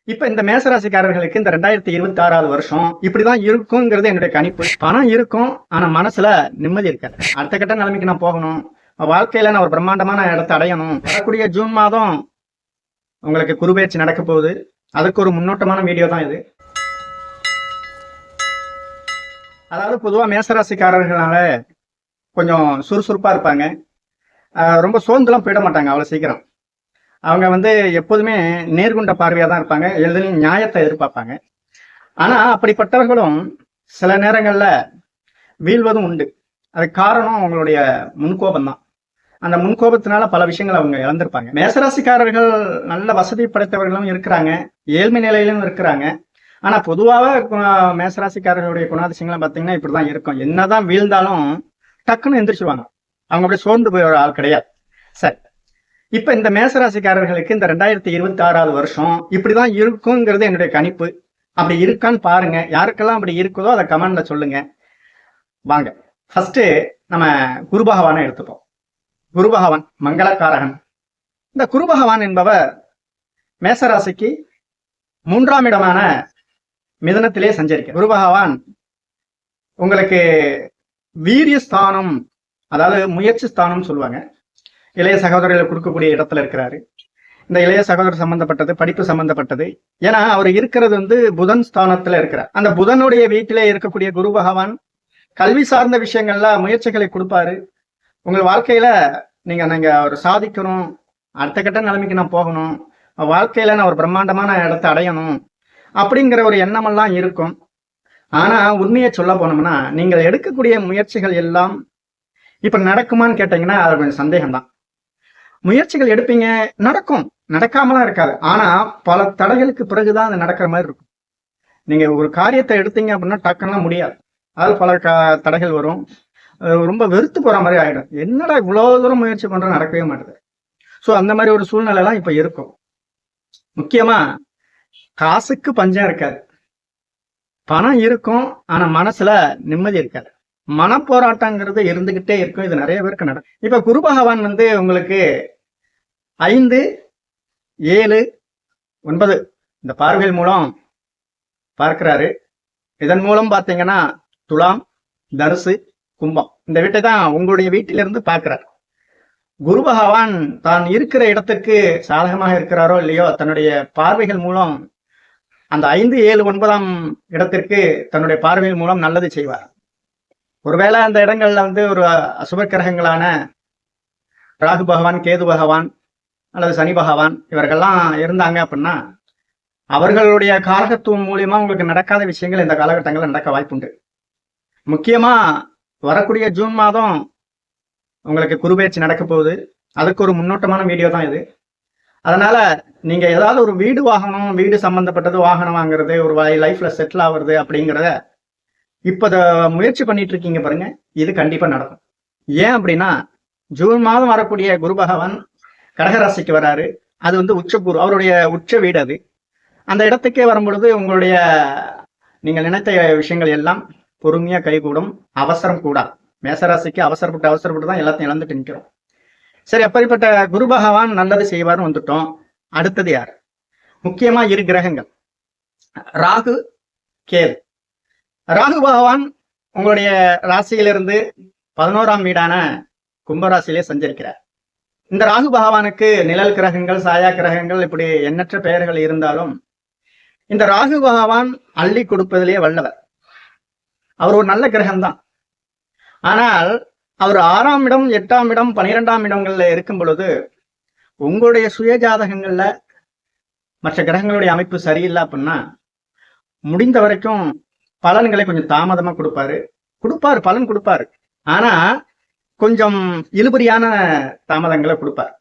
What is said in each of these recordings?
இப்ப இந்த மேசராசிக்காரர்களுக்கு இந்த 2026வது வருஷம் இப்படிதான் இருக்குங்கிறது என்னுடைய கணிப்பு. பணம் இருக்கும், ஆனா மனசுல நிம்மதி இருக்காது. அடுத்த கட்ட நிலைமைக்கு நான் போகணும், வாழ்க்கையில நான் ஒரு பிரம்மாண்டமான இடத்தை அடையணும். வரக்கூடிய ஜூன் மாதம் உங்களுக்கு குருபெயர்ச்சி நடக்க போகுது. அதுக்கு ஒரு முன்னோட்டமான வீடியோ தான் இது. அதாவது பொதுவா மேசராசிக்காரர்களால கொஞ்சம் சுறுசுறுப்பா இருப்பாங்க. ரொம்ப சோர்ந்துலாம் போயிட மாட்டாங்க அவ்வளவு சீக்கிரம். அவங்க எப்போதுமே நேர்கொண்ட பார்வையா தான் இருப்பாங்க. எதிலும் நியாயத்தை எதிர்பார்ப்பாங்க. ஆனா அப்படிப்பட்டவர்களும் சில நேரங்கள்ல வீழ்வதும் உண்டு. அதுக்கு காரணம் அவங்களுடைய முன்கோபம் தான். அந்த முன்கோபத்தினால பல விஷயங்கள் அவங்க இழந்திருப்பாங்க. மேசராசிக்காரர்கள் நல்ல வசதி படைத்தவர்களும் இருக்கிறாங்க, ஏழ்மை நிலையிலும் இருக்கிறாங்க. ஆனா பொதுவாக மேசராசிக்காரர்களுடைய குணாதிசயங்கள்லாம் பார்த்தீங்கன்னா இப்படிதான் இருக்கும். என்னதான் வீழ்ந்தாலும் டக்குன்னு எந்திரிச்சுவாங்க. அவங்க அப்படியே சோர்ந்து போய் ஒரு ஆள் கிடையாது. சரி, இப்ப இந்த மேசராசிக்காரர்களுக்கு இந்த 2026வது வருஷம் இப்படிதான் இருக்குங்கிறது என்னுடைய கணிப்பு. அப்படி இருக்கான்னு பாருங்க. யாருக்கெல்லாம் அப்படி இருக்குதோ அதை கமெண்ட்ல சொல்லுங்க. வாங்க, ஃபர்ஸ்ட் நம்ம குரு பகவானை எடுத்துப்போம். குரு பகவான் மங்களக்காரகன். இந்த குரு பகவான் என்பவர் மேசராசிக்கு 3ஆம் இடமான மிதனத்திலே சஞ்சரிக்க. குரு பகவான் உங்களுக்கு வீரிய ஸ்தானம், அதாவது முயற்சி ஸ்தானம் சொல்லுவாங்க. இளைய சகோதரர்களை கொடுக்கக்கூடிய இடத்துல இருக்கிறாரு. இந்த இளைய சகோதரர் சம்பந்தப்பட்டது, படிப்பு சம்பந்தப்பட்டது. ஏன்னா அவர் இருக்கிறது புதன் ஸ்தானத்துல இருக்கிறார். அந்த புதனுடைய வீட்டிலே இருக்கக்கூடிய குரு பகவான் கல்வி சார்ந்த விஷயங்கள்ல முயற்சிகளை கொடுப்பாரு. உங்கள் வாழ்க்கையில நீங்க ஒரு சாதிக்கணும், அடுத்த கட்ட நிலைமைக்கு நான் போகணும், வாழ்க்கையில நான் ஒரு பிரம்மாண்டமான இடத்தை அடையணும் அப்படிங்கிற ஒரு எண்ணமெல்லாம் இருக்கும். ஆனா உண்மையை சொல்ல போனோம்னா, நீங்கள் எடுக்கக்கூடிய முயற்சிகள் எல்லாம் இப்ப நடக்குமான்னு கேட்டீங்கன்னா அது கொஞ்சம் சந்தேகம்தான். முயற்சிகள் எடுப்பீங்க, நடக்கும், நடக்காமலாம் இருக்காது. ஆனா பல தடைகளுக்கு பிறகுதான் அது நடக்கிற மாதிரி இருக்கும். நீங்க ஒரு காரியத்தை எடுத்தீங்க அப்படின்னா டக்குன்னா முடியாது. அது பல தடைகள் வரும். ரொம்ப வெறுத்து போற மாதிரி ஆயிடும். என்னடா இவ்வளவு தூரம் முயற்சி பண்ற, நடக்கவே மாட்டேது. ஸோ அந்த மாதிரி ஒரு சூழ்நிலை எல்லாம் இப்ப இருக்கும். முக்கியமா காசுக்கு பஞ்சம் இருக்காது. பணம் இருக்கும், ஆனா மனசுல நிம்மதி இருக்காது. மனப்போராட்டங்கிறது இருந்துகிட்டே இருக்கும். இது நிறைய பேருக்கு நடக்கும். இப்ப குரு பகவான் உங்களுக்கு 5, 7, 9 இந்த பார்வைகள் மூலம் பார்க்கிறாரு. இதன் மூலம் பாத்தீங்கன்னா துலாம், தனுசு, கும்பம் இந்த வீட்டை தான் உங்களுடைய வீட்டிலிருந்து பார்க்கிறார். குரு பகவான் தான் இருக்கிற இடத்துக்கு சாதகமாக இருக்கிறாரோ இல்லையோ, தன்னுடைய பார்வைகள் மூலம் அந்த 5, 7, 9ஆம் இடத்திற்கு தன்னுடைய பார்வைகள் மூலம் நல்லது செய்வார். ஒருவேளை அந்த இடங்கள்ல ஒரு அசுப கிரகங்களான ராகு பகவான், கேது பகவான் அல்லது சனி பகவான் இவர்கள்லாம் இருந்தாங்க அப்படின்னா, அவர்களுடைய காரகத்துவம் மூலியமா உங்களுக்கு நடக்காத விஷயங்கள் இந்த காலகட்டங்களில் நடக்க வாய்ப்புண்டு. முக்கியமா வரக்கூடிய ஜூன் மாதம் உங்களுக்கு குருபெயர்ச்சி நடக்க போகுது. அதுக்கு ஒரு முன்னோட்டமான வீடியோ தான் இது. அதனால நீங்க ஏதாவது ஒரு வீடு வாங்கணும், வீடு சம்பந்தப்பட்டது வாகனம் வாங்குறது, ஒரு லைஃப்ல செட்டில் ஆகுறது அப்படிங்கிறத இப்ப முயற்சி பண்ணிட்டு இருக்கீங்க பாருங்க, இது கண்டிப்பா நடக்கும். ஏன் அப்படின்னா, ஜூன் மாதம் வரக்கூடிய குரு பகவான் கடகராசிக்கு வராரு. அது உச்ச குரு, அவருடைய உச்ச வீடு. அது அந்த இடத்துக்கே வரும்பொழுது உங்களுடைய நீங்கள் நினைத்த விஷயங்கள் எல்லாம் பொறுமையா கைகூடும். அவசரம் கூடா. மேசராசிக்கு அவசரப்பட்டு தான் எல்லாத்தையும் இழந்துட்டு நிற்கிறோம். சரி, அப்படிப்பட்ட குரு பகவான் நல்லது செய்வார்னு வந்துட்டோம். அடுத்தது யார்? முக்கியமா 2 கிரகங்கள், ராகு, கேது. ராகு பகவான் உங்களுடைய ராசியிலிருந்து 11ஆம் வீடான கும்பராசியிலே சஞ்சரிக்கிறார். இந்த ராகு பகவானுக்கு நிழல் கிரகங்கள், சாயா கிரகங்கள், இப்படி எண்ணற்ற பெயர்கள் இருந்தாலும் இந்த ராகு பகவான் அள்ளி கொடுப்பதிலேயே வல்லவர். அவர் ஒரு நல்ல கிரகம்தான். ஆனால் அவர் 6ஆம் இடம், 8ஆம் இடம், 12ஆம் இடங்கள்ல இருக்கும் பொழுது உங்களுடைய சுய ஜாதகங்கள்ல மற்ற கிரகங்களுடைய அமைப்பு சரியில்லை அப்படின்னா, முடிந்த வரைக்கும் பலன்களை கொஞ்சம் தாமதமா கொடுப்பாரு, பலன் கொடுப்பாரு. ஆனா கொஞ்சம் இழுபறியான தாமதங்களை கொடுப்பார்.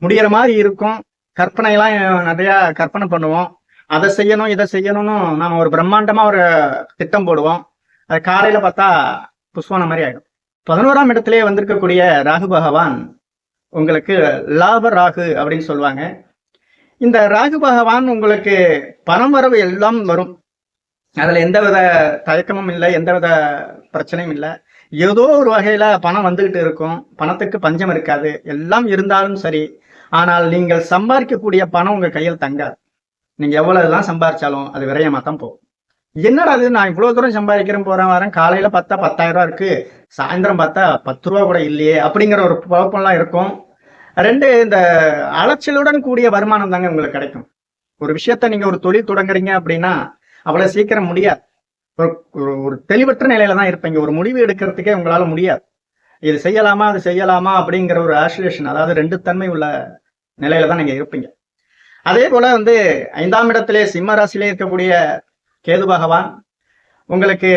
முடிகிற மாதிரி இருக்கும். கற்பனையெல்லாம் நிறைய கற்பனை பண்ணுவோம். அதை செய்யணும், இதை செய்யணும்னு நாம ஒரு பிரம்மாண்டமா ஒரு திட்டம் போடுவோம். அது காலையில பார்த்தா புஷ்வான மாதிரி ஆயிடும். 11ஆம் இடத்திலே வந்திருக்கக்கூடிய ராகு பகவான் உங்களுக்கு லாப ராகு அப்படின்னு சொல்லுவாங்க. இந்த ராகு பகவான் உங்களுக்கு பணம் வரவு எல்லாம் வரும். அதுல எந்தவித தயக்கமும் இல்லை, எந்தவித பிரச்சனையும் இல்லை. ஏதோ ஒரு வகையில பணம் வந்துகிட்டு இருக்கும். பணத்துக்கு பஞ்சம் இருக்காது. எல்லாம் இருந்தாலும் சரி, ஆனால் நீங்கள் சம்பாதிக்கக்கூடிய பணம் உங்க கையில் தங்காது. நீங்க எவ்வளவுதான் சம்பாரிச்சாலும் அது விரயமா தான் போகும். என்னடா அது, நான் இவ்வளவு தூரம் சம்பாதிக்கிறேன் போறேன் வரேன், காலையில பார்த்தா 10,000 இருக்கு, சாயந்தரம் பார்த்தா 10 ரூபா கூட இல்லையே அப்படிங்கிற ஒரு குழப்பம்லாம் இருக்கும். 2, இந்த அலைச்சலுடன் கூடிய வருமானம் தாங்க உங்களுக்கு கிடைக்கும். ஒரு விஷயத்த நீங்க ஒரு தொழில் தொடங்குறீங்க அப்படின்னா அவ்வளவு சீக்கிரம் முடியாது. ஒரு தெளிவற்ற நிலையில தான் இருப்பீங்க. ஒரு முடிவு எடுக்கிறதுக்கே உங்களால முடியாது. இது செய்யலாமா அது செய்யலாமா அப்படிங்கிற ஒரு ஆசிலேஷன், அதாவது 2 தன்மை உள்ள நிலையில தான் நீங்க இருப்பீங்க. அதே போல 5ஆம் இடத்திலே சிம்ம ராசியிலே இருக்கக்கூடிய கேது பகவான் உங்களுக்கு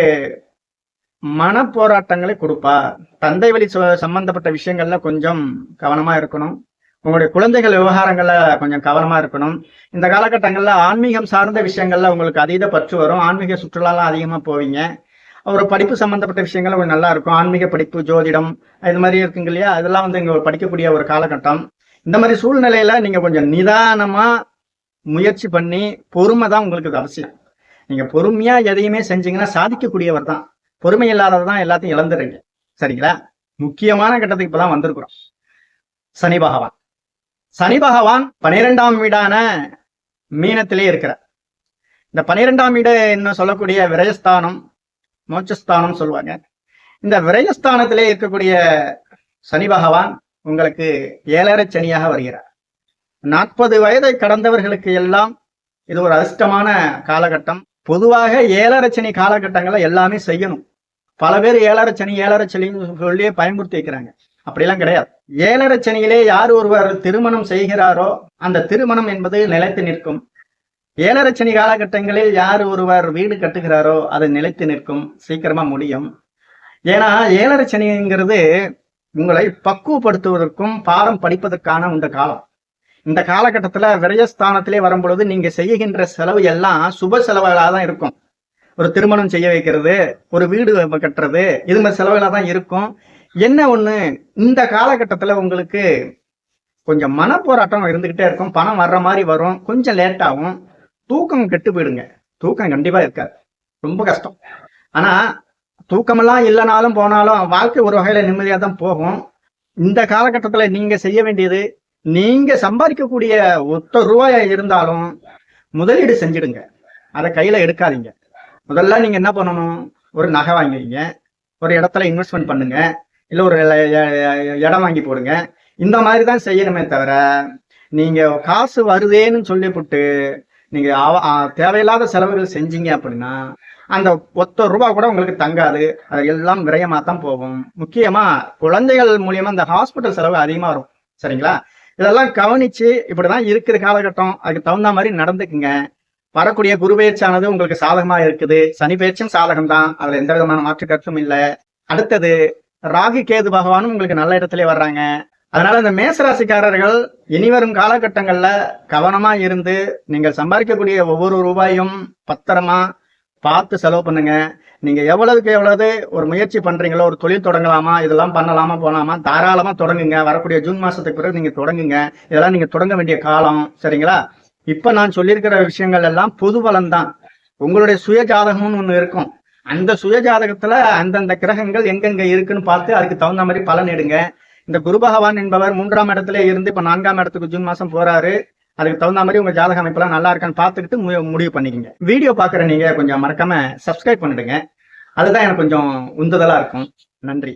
மன போராட்டங்களை கொடுப்பார். தந்தை வழி சம்பந்தப்பட்ட விஷயங்கள்ல கொஞ்சம் கவனமா இருக்கணும். உங்களுடைய குழந்தைகள் விவகாரங்கள்ல கொஞ்சம் கவனமா இருக்கணும். இந்த காலகட்டங்கள்ல ஆன்மீகம் சார்ந்த விஷயங்கள்ல உங்களுக்கு அதீத பற்று வரும். ஆன்மீக சுற்றுலாலாம் அதிகமா போவீங்க. ஒரு படிப்பு சம்பந்தப்பட்ட விஷயங்கள் கொஞ்சம் நல்லா இருக்கும். ஆன்மீக படிப்பு, ஜோதிடம் இது மாதிரி இருக்குங்க இல்லையா, அதெல்லாம் இங்க படிக்கக்கூடிய ஒரு காலகட்டம். இந்த மாதிரி சூழ்நிலையில நீங்க கொஞ்சம் நிதானமா முயற்சி பண்ணி, பொறுமை தான் உங்களுக்கு அவசியம். நீங்க பொறுமையா எதையுமே செஞ்சீங்கன்னா சாதிக்கக்கூடியவர் தான். பொறுமை இல்லாதவர் தான் எல்லாத்தையும் இழந்துடுறீங்க. சரிங்களா? முக்கியமான கட்டத்துக்கு இப்பதான் வந்திருக்கிறோம். சனி பகவான். சனி பகவான் 12ஆம் வீடான மீனத்திலே இருக்கிறார். இந்த 12ஆம் வீடு என்ன சொல்லக்கூடிய விரயஸ்தானம், மோட்சஸ்தானம் சொல்லுவாங்க. இந்த விரயஸ்தானத்திலே இருக்கக்கூடிய சனி பகவான் உங்களுக்கு 7.5 சனியாக வருகிறார். 40 வயதை கடந்தவர்களுக்கு எல்லாம் இது ஒரு அதிர்ஷ்டமான காலகட்டம். பொதுவாக 7.5 சனி காலகட்டங்களை எல்லாமே செய்யணும். பல பேர் 7.5 சனின்னு சொல்லி பயன்படுத்தி வைக்கிறாங்க. அப்படிலாம் கிடையாது. 7.5 சனியிலே யார் ஒருவர் திருமணம் செய்கிறாரோ அந்த திருமணம் என்பது நிலைத்து நிற்கும். 7.5 சனி காலகட்டங்களில் யார் ஒருவர் வீடு கட்டுகிறாரோ அது நிலைத்து நிற்கும், சீக்கிரமா முடியும். ஏன்னா 7.5 சனிங்கிறது உங்களை பக்குவப்படுத்துவதற்கும் பாடம் படிப்பதற்கான இந்த காலம். இந்த காலகட்டத்துல விரயஸ்தானத்திலே வரும் பொழுது நீங்க செய்கின்ற செலவு எல்லாம் சுப செலவுகளாக தான் இருக்கும். ஒரு திருமணம் செய்ய வைக்கிறது, ஒரு வீடு கட்டுறது, இது மாதிரி செலவுகளாக தான் இருக்கும். என்ன ஒண்ணு, இந்த காலகட்டத்துல உங்களுக்கு கொஞ்சம் மன போராட்டம் இருந்துகிட்டே இருக்கும். பணம் வர்ற மாதிரி வரும், கொஞ்சம் லேட் ஆகும். தூக்கம் கெட்டு போயிடுங்க. தூக்கம் கண்டிப்பா இருக்காது, ரொம்ப கஷ்டம். ஆனா தூக்கமெல்லாம் இல்லைனாலும் போனாலும் வாழ்க்கை ஒரு வகையில நிம்மதியா தான் போகும். இந்த காலகட்டத்துல நீங்க செய்ய வேண்டியது, நீங்க சம்பாதிக்கக்கூடிய 1 ரூபாயா இருந்தாலும் முதலீடு செஞ்சிடுங்க. அதை கையில எடுக்காதீங்க. முதல்ல நீங்க என்ன பண்ணணும், ஒரு நகை வாங்குவீங்க, ஒரு இடத்துல இன்வெஸ்ட்மெண்ட் பண்ணுங்க, இல்ல ஒரு இடம் வாங்கி போடுங்க. இந்த மாதிரி தான் செய்யணுமே தவிர, நீங்க காசு வருதேன்னு சொல்லிவிட்டு நீங்க தேவையில்லாத செலவுகள் செஞ்சீங்க அப்படின்னா அந்த 1 ரூபா கூட உங்களுக்கு தங்காது. அது எல்லாம் விரயமா தான் போகும். முக்கியமா குழந்தைகள் மூலியமா இந்த ஹாஸ்பிட்டல் செலவு அதிகமா வரும். சரிங்களா? இதெல்லாம் கவனிச்சு இப்படிதான் இருக்கிற காலகட்டம், அதுக்கு தகுந்த மாதிரி நடந்துக்குங்க. வரக்கூடிய குரு பெயர்ச்சியானது உங்களுக்கு சாதகமா இருக்குது. சனி பெயர்ச்சியும் சாதகம் தான், அதுல எந்த விதமான மாற்று கருத்தும் இல்லை. அடுத்தது ராகு கேது பகவானும் உங்களுக்கு நல்ல இடத்துல வர்றாங்க. அதனால இந்த மேசராசிக்காரர்கள் இனிவரும் காலகட்டங்கள்ல கவனமா இருந்து நீங்கள் சம்பாதிக்கக்கூடிய ஒவ்வொரு ரூபாயும் பத்திரமா பார்த்து செலவு பண்ணுங்க. நீங்க எவ்வளவுக்கு எவ்வளவு ஒரு முயற்சி பண்றீங்களோ, ஒரு தொழில் தொடங்கலாமா, இதெல்லாம் பண்ணலாமா போலாமா, தாராளமா தொடங்குங்க. வரக்கூடிய ஜூன் மாசத்துக்கு பிறகு நீங்க தொடங்குங்க. இதெல்லாம் நீங்க தொடங்க வேண்டிய காலம். சரிங்களா? இப்ப நான் சொல்லியிருக்கிற விஷயங்கள் எல்லாம் பொது பலன் தான். உங்களுடைய சுய ஜாதகம்னு ஒண்ணு இருக்கும். அந்த சுய ஜாதகத்துல அந்தந்த கிரகங்கள் எங்கெங்க இருக்குன்னு பார்த்து அதுக்கு தகுந்த மாதிரி பலன் எடுங்க. இந்த குரு பகவான் என்பவர் 3ஆம் இடத்துல இருந்து இப்ப 4ஆம் இடத்துக்கு ஜூன் மாசம் போறாரு. அதுக்கு தகுந்த மாதிரி உங்க ஜாதக அமைப்பெல்லாம் நல்லா இருக்கான்னு பார்த்துக்கிட்டு முடிவு பண்ணிக்கங்க. வீடியோ பாக்குற நீங்க கொஞ்சம் மறக்காம சப்ஸ்கிரைப் பண்ணிடுங்க. அதுதான் எனக்கு கொஞ்சம் உந்துதலா இருக்கும். நன்றி.